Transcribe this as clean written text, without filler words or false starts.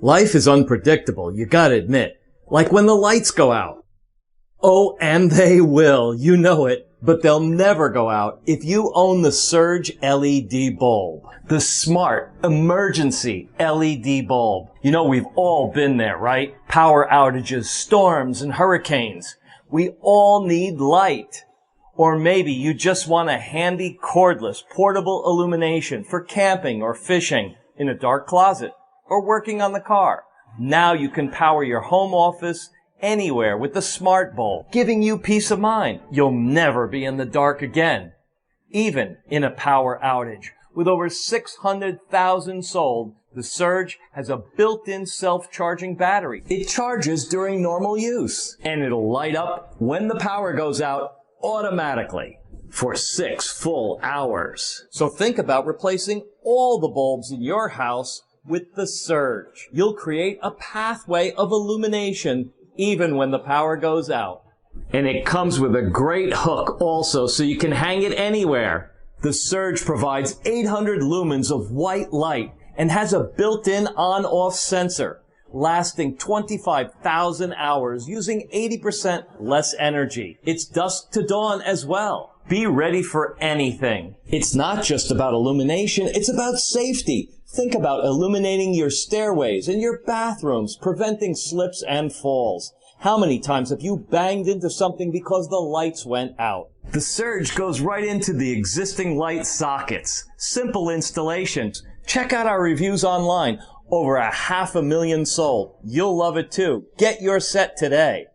Life is unpredictable, you gotta admit. Like when the lights go out. Oh, and they will, you know it. But they'll never go out if you own the Surge LED bulb. The smart emergency LED bulb. You know, we've all been there, right? Power outages, storms, and hurricanes. We all need light. Or maybe you just want a handy cordless portable illumination for camping or fishing in a dark closet or working on the car. Now you can power your home office anywhere with the smart bulb, giving you peace of mind. You'll never be in the dark again, even in a power outage. With over 600,000 sold, the Surge has a built-in self-charging battery. It charges during normal use, and it'll light up when the power goes out automatically for 6 full hours. So think about replacing all the bulbs in your house with the Surge. You'll create a pathway of illumination even when the power goes out. And it comes with a great hook also, so you can hang it anywhere. The Surge provides 800 lumens of white light and has a built-in on-off sensor, lasting 25,000 hours using 80% less energy. It's dusk to dawn as well. Be ready for anything. It's not just about illumination, it's about safety. Think about illuminating your stairways and your bathrooms, preventing slips and falls. How many times have you banged into something because the lights went out? The Surge goes right into the existing light sockets. Simple installations. Check out our reviews online. Over 500,000 sold. You'll love it too. Get your set today.